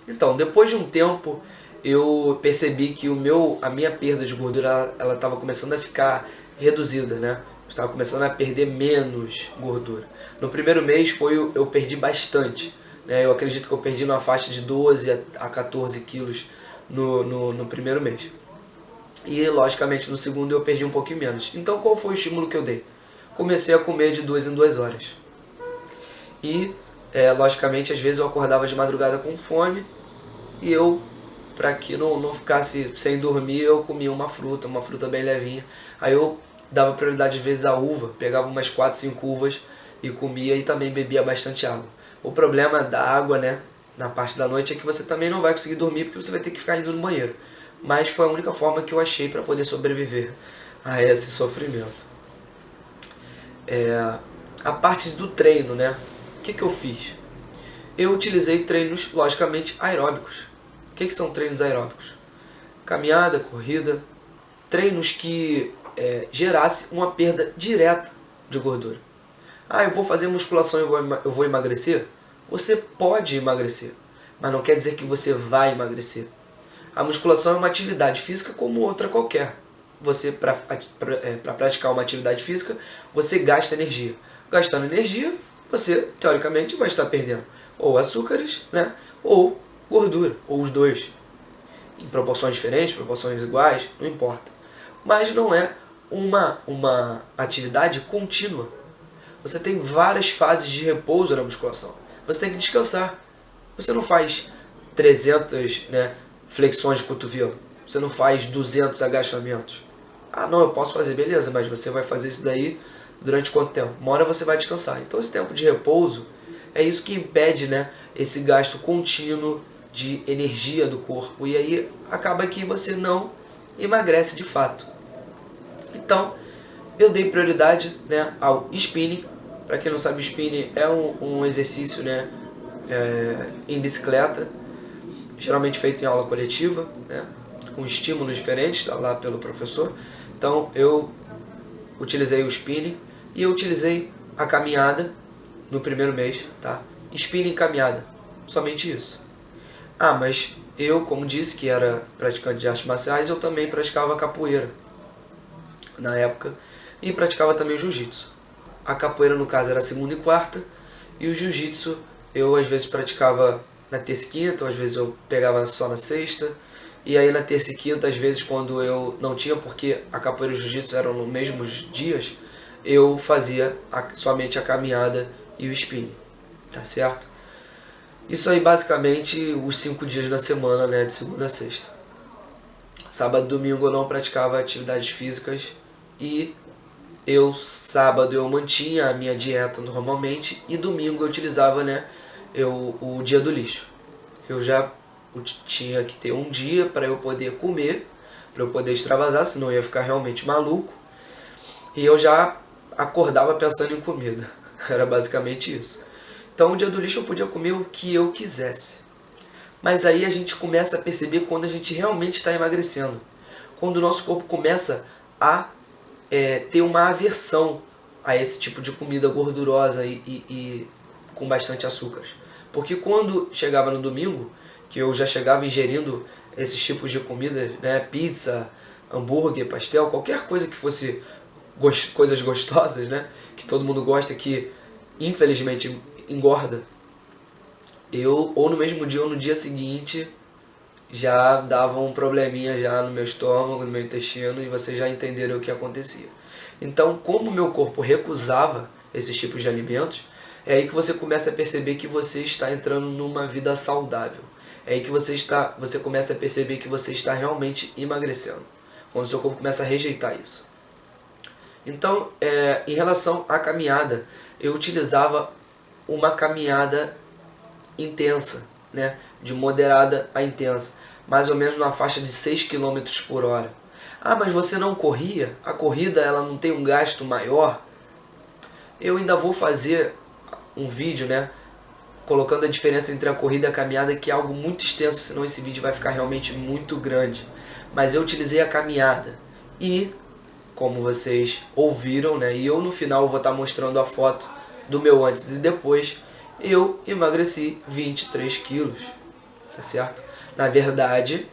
Então, depois de um tempo, eu percebi que a minha perda de gordura ela estava começando a ficar reduzida, né? Eu estava começando a perder menos gordura. No primeiro mês eu perdi bastante, né? Eu acredito que eu perdi uma faixa de 12 a 14 quilos no primeiro mês. E, logicamente, no segundo eu perdi um pouquinho menos. Então, qual foi o estímulo que eu dei? Comecei a comer de 2 em 2 horas. E, logicamente, às vezes eu acordava de madrugada com fome e eu, para que não ficasse sem dormir, eu comia uma fruta bem levinha. Aí eu dava prioridade às vezes à uva, pegava umas 4, 5 uvas e comia, e também bebia bastante água. O problema da água, né, na parte da noite, é que você também não vai conseguir dormir porque você vai ter que ficar indo no banheiro. Mas foi a única forma que eu achei para poder sobreviver a esse sofrimento. A parte do treino, né? O que eu fiz? Eu utilizei treinos, logicamente, aeróbicos. O que são treinos aeróbicos? Caminhada, corrida, treinos que gerasse uma perda direta de gordura. Ah, eu vou fazer musculação e eu vou emagrecer? Você pode emagrecer, mas não quer dizer que você vai emagrecer. A musculação é uma atividade física como outra qualquer. Você, para praticar uma atividade física, você gasta energia. Gastando energia, você, teoricamente, vai estar perdendo ou açúcares, né, ou gordura, ou os dois. Em proporções diferentes, proporções iguais, não importa. Mas não é uma atividade contínua. Você tem várias fases de repouso na musculação. Você tem que descansar. Você não faz 300, né, flexões de cotovelo. Você não faz 200 agachamentos. Ah, não, eu posso fazer, beleza, mas você vai fazer isso daí durante quanto tempo? Uma hora você vai descansar. Então esse tempo de repouso é isso que impede, né, esse gasto contínuo de energia do corpo. E aí acaba que você não emagrece de fato. Então eu dei prioridade, né, ao spinning. Para quem não sabe, o spinning é um exercício, né, em bicicleta, geralmente feito em aula coletiva, né, com estímulos diferentes lá pelo professor. Então eu utilizei o spinning e eu utilizei a caminhada no primeiro mês, tá? Spinning e caminhada, somente isso. Ah, mas eu, como disse que era praticante de artes marciais, eu também praticava capoeira na época e praticava também jiu-jitsu. A capoeira, no caso, era segunda e quarta, e o jiu-jitsu eu às vezes praticava na terça e quinta, ou às vezes eu pegava só na sexta. E aí na terça e quinta, às vezes quando eu não tinha, porque a capoeira e o jiu-jitsu eram nos mesmos dias, eu fazia somente a caminhada e o spinning, tá certo? Isso aí basicamente os 5 dias da semana, né, de segunda a sexta. Sábado e domingo eu não praticava atividades físicas e sábado eu mantinha a minha dieta normalmente e domingo eu utilizava, né, o dia do lixo. Eu já tinha que ter um dia para eu poder comer, para eu poder extravasar, senão eu ia ficar realmente maluco. E eu já acordava pensando em comida. Era basicamente isso. Então o dia do lixo eu podia comer o que eu quisesse. Mas aí a gente começa a perceber quando a gente realmente está emagrecendo. Quando o nosso corpo começa a ter uma aversão a esse tipo de comida gordurosa e com bastante açúcares. Porque quando chegava no domingo, que eu já chegava ingerindo esses tipos de comida, né, pizza, hambúrguer, pastel, qualquer coisa que fosse coisas gostosas, né, que todo mundo gosta, que infelizmente engorda, eu ou no mesmo dia ou no dia seguinte já dava um probleminha já no meu estômago, no meu intestino, e vocês já entenderam o que acontecia. Então, como o meu corpo recusava esses tipos de alimentos, é aí que você começa a perceber que você está entrando numa vida saudável. É aí que você começa a perceber que você está realmente emagrecendo. Quando o seu corpo começa a rejeitar isso. Então, em relação à caminhada, eu utilizava uma caminhada intensa, né? De moderada a intensa, mais ou menos na faixa de 6 km por hora. Ah, mas você não corria? A corrida ela não tem um gasto maior? Eu ainda vou fazer um vídeo, né, colocando a diferença entre a corrida e a caminhada, que é algo muito extenso, senão esse vídeo vai ficar realmente muito grande. Mas eu utilizei a caminhada e, como vocês ouviram, né, e eu no final vou estar mostrando a foto do meu antes e depois, eu emagreci 23 quilos. tá certo? Na verdade,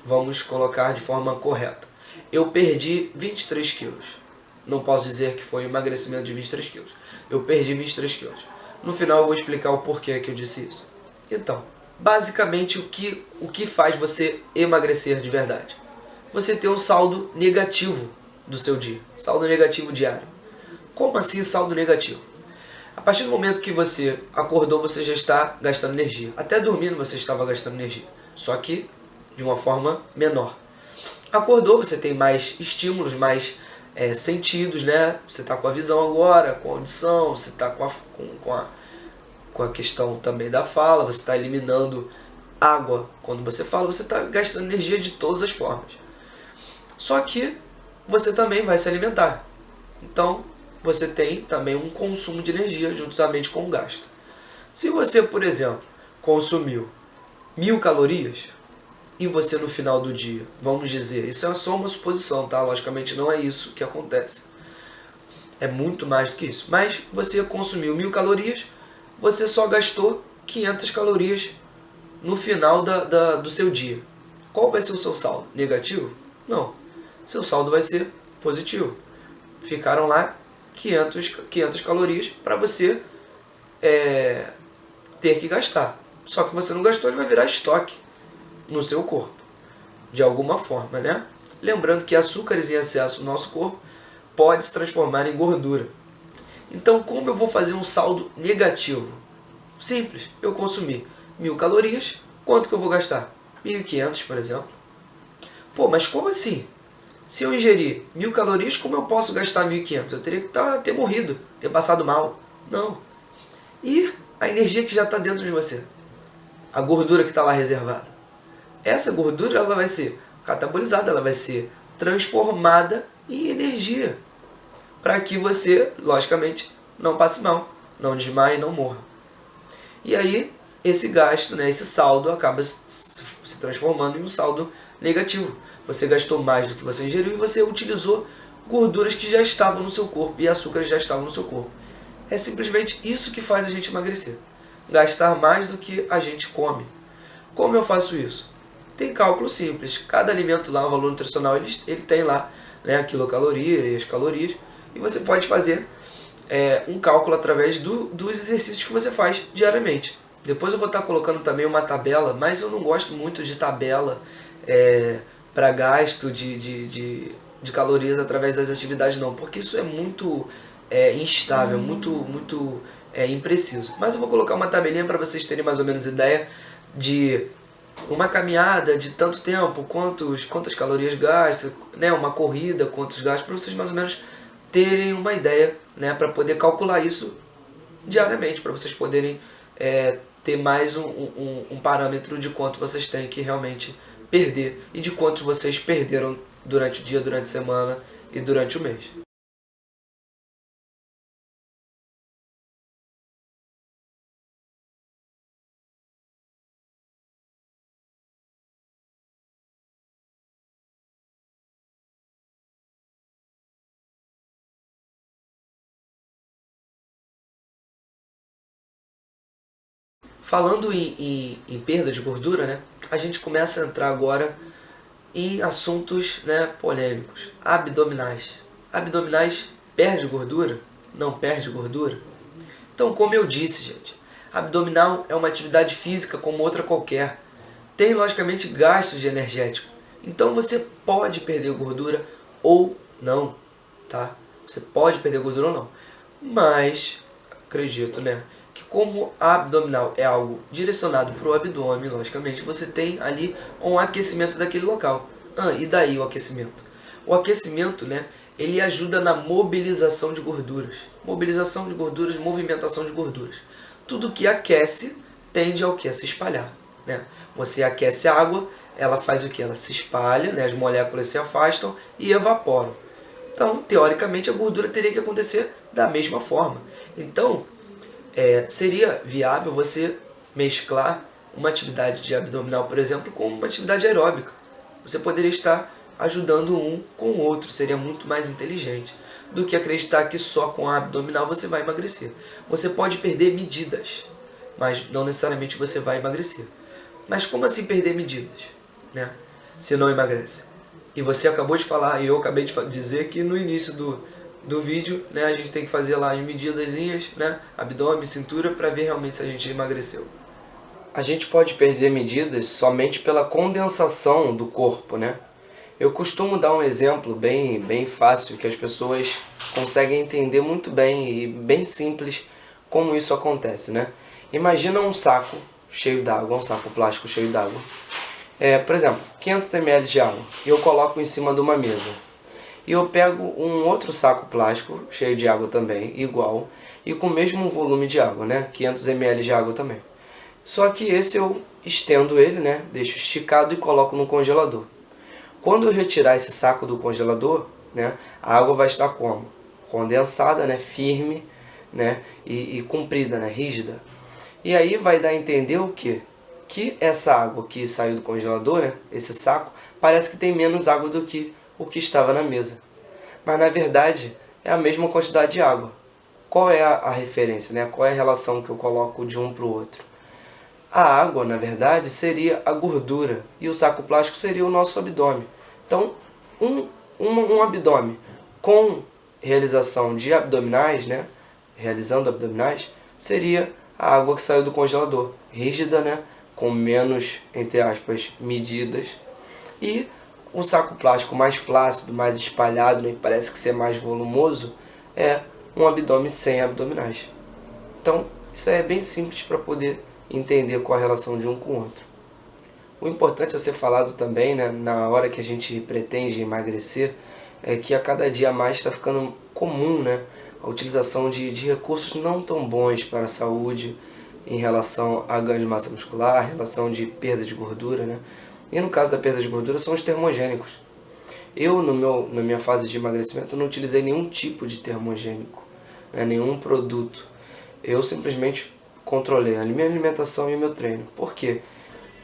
vamos colocar de forma correta. Eu perdi 23 quilos. Não posso dizer que foi um emagrecimento de 23 quilos. Eu perdi 23 quilos. No final eu vou explicar o porquê que eu disse isso. Então, basicamente o que faz você emagrecer de verdade? Você ter um saldo negativo do seu dia. Saldo negativo diário. Como assim saldo negativo? A partir do momento que você acordou, você já está gastando energia. Até dormindo você estava gastando energia. Só que de uma forma menor. Acordou, você tem mais estímulos, mais sentidos, né? Você está com a visão agora, com a audição, você está com a questão também da fala, você está eliminando água. Quando você fala, você está gastando energia de todas as formas. Só que você também vai se alimentar. Então, você tem também um consumo de energia juntamente com o gasto. Se você, por exemplo, consumiu 1000 calorias e você no final do dia, vamos dizer, isso é só uma suposição, tá? Logicamente não é isso que acontece. É muito mais do que isso. Mas você consumiu 1000 calorias, você só gastou 500 calorias no final do seu dia. Qual vai ser o seu saldo? Negativo? Não. Seu saldo vai ser positivo. Ficaram lá 500 calorias para você ter que gastar. Só que você não gastou, ele vai virar estoque no seu corpo, de alguma forma, né? Lembrando que açúcares em excesso no nosso corpo pode se transformar em gordura. Então, como eu vou fazer um saldo negativo? Simples, eu consumi 1000 calorias, quanto que eu vou gastar? 1500, por exemplo. Pô, mas como assim? Se eu ingerir 1000 calorias, como eu posso gastar 1500? Eu teria que ter morrido, ter passado mal. Não. E a energia que já está dentro de você? A gordura que está lá reservada? Essa gordura ela vai ser catabolizada, ela vai ser transformada em energia. Para que você, logicamente, não passe mal, não desmaie, não morra. E aí, esse gasto, né, esse saldo acaba se transformando em um saldo negativo. Você gastou mais do que você ingeriu e você utilizou gorduras que já estavam no seu corpo e açúcares já estavam no seu corpo. É simplesmente isso que faz a gente emagrecer. Gastar mais do que a gente come. Como eu faço isso? Tem cálculo simples. Cada alimento lá, o valor nutricional, ele tem lá, né, a quilocaloria e as calorias. E você pode fazer um cálculo através dos exercícios que você faz diariamente. Depois eu vou estar colocando também uma tabela, mas eu não gosto muito de tabela para gasto de calorias através das atividades não, porque isso é muito instável, muito impreciso. Mas eu vou colocar uma tabelinha para vocês terem mais ou menos ideia de uma caminhada de tanto tempo, quantas calorias gasta, né, uma corrida, quantos gastos, para vocês mais ou menos terem uma ideia, né, para poder calcular isso diariamente, para vocês poderem ter mais um parâmetro de quanto vocês têm que realmente perder e de quanto vocês perderam durante o dia, durante a semana e durante o mês. Falando em perda de gordura, né, a gente começa a entrar agora em assuntos, né, polêmicos. Abdominais. Abdominais perde gordura? Não perde gordura? Então, como eu disse, gente, abdominal é uma atividade física como outra qualquer. Tem, logicamente, gastos de energético. Então, você pode perder gordura ou não, tá? Você pode perder gordura ou não. Mas, acredito, né, que como a abdominal é algo direcionado para o abdômen, logicamente, você tem ali um aquecimento daquele local. E daí o aquecimento? O aquecimento, né, ele ajuda na mobilização de gorduras. Mobilização de gorduras, movimentação de gorduras. Tudo que aquece tende ao que? A se espalhar, né? Você aquece a água, ela faz o que? Ela se espalha, né, as moléculas se afastam e evaporam. Então, teoricamente, a gordura teria que acontecer da mesma forma. Então, seria viável você mesclar uma atividade de abdominal, por exemplo, com uma atividade aeróbica. Você poderia estar ajudando um com o outro, seria muito mais inteligente do que acreditar que só com a abdominal você vai emagrecer. Você pode perder medidas, mas não necessariamente você vai emagrecer. Mas como assim perder medidas, né? Se não emagrece? E você acabou de falar, e eu acabei de dizer que no início do vídeo, né, a gente tem que fazer lá as medidazinhas, né, abdômen, cintura, para ver realmente se a gente emagreceu. A gente pode perder medidas somente pela condensação do corpo, né? Eu costumo dar um exemplo bem fácil, que as pessoas conseguem entender muito bem e bem simples como isso acontece, né? Imagina um saco cheio d'água, um saco plástico cheio d'água. Por exemplo, 500 ml de água, e eu coloco em cima de uma mesa. E eu pego um outro saco plástico, cheio de água também, igual, e com o mesmo volume de água, né? 500 ml de água também. Só que esse eu estendo ele, né? Deixo esticado e coloco no congelador. Quando eu retirar esse saco do congelador, né? A água vai estar como? Condensada, né? Firme, né? E comprida, né? Rígida. E aí vai dar a entender o quê? Que essa água que saiu do congelador, né? Esse saco, parece que tem menos água do que o que estava na mesa. Mas na verdade é a mesma quantidade de água. Qual é a referência, né? Qual é a relação que eu coloco de um para o outro? A água, na verdade, seria a gordura e o saco plástico seria o nosso abdômen. Então, um abdômen com realização de abdominais, né? Realizando abdominais, seria a água que saiu do congelador, rígida, né? Com menos, entre aspas, medidas. E o saco plástico mais flácido, mais espalhado, né? Parece que ser mais volumoso, é um abdômen sem abdominais. Então, isso é bem simples para poder entender qual a relação de um com o outro. O importante a ser falado também, né, na hora que a gente pretende emagrecer, é que a cada dia mais está ficando comum, né, a utilização de recursos não tão bons para a saúde em relação a ganho de massa muscular, relação de perda de gordura, né? E no caso da perda de gordura são os termogênicos. Eu, na minha fase de emagrecimento, não utilizei nenhum tipo de termogênico, né, nenhum produto. Eu simplesmente controlei a minha alimentação e o meu treino. Por quê?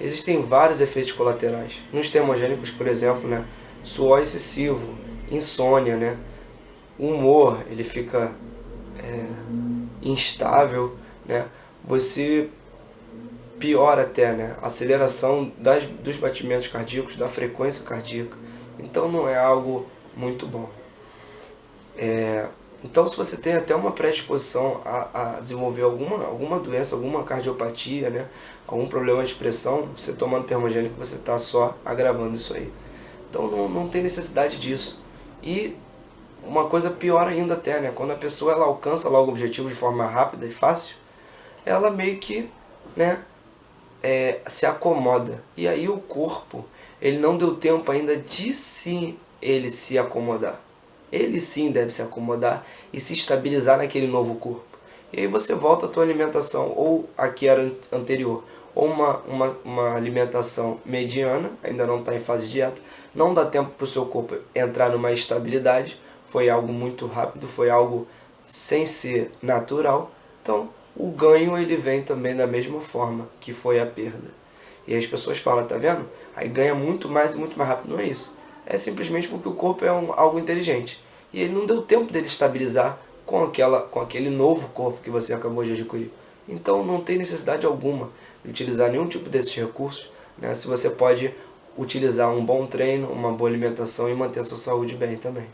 Existem vários efeitos colaterais. Nos termogênicos, por exemplo, né, suor excessivo, insônia, né, o humor ele fica instável, né, você piora até, né, a aceleração dos batimentos cardíacos, da frequência cardíaca. Então não é algo muito bom. Então, se você tem até uma predisposição a desenvolver alguma doença, alguma cardiopatia, né, algum problema de pressão, você tomando termogênico, você está só agravando isso aí. Então, não tem necessidade disso. E uma coisa pior ainda até, né, quando a pessoa ela alcança logo o objetivo de forma rápida e fácil, ela meio que, né, se acomoda. E aí o corpo, ele não deu tempo ainda de ele se acomodar. Ele sim deve se acomodar e se estabilizar naquele novo corpo. E aí você volta à tua alimentação, ou a que era anterior, ou uma alimentação mediana, ainda não está em fase de dieta, não dá tempo para o seu corpo entrar numa estabilidade, foi algo muito rápido, foi algo sem ser natural, então o ganho ele vem também da mesma forma que foi a perda. E as pessoas falam, tá vendo? Aí ganha muito mais e muito mais rápido, não é isso. É simplesmente porque o corpo é algo inteligente. E ele não deu tempo dele estabilizar com aquele novo corpo que você acabou de adquirir. Então não tem necessidade alguma de utilizar nenhum tipo desses recursos, né? Se você pode utilizar um bom treino, uma boa alimentação e manter a sua saúde bem também.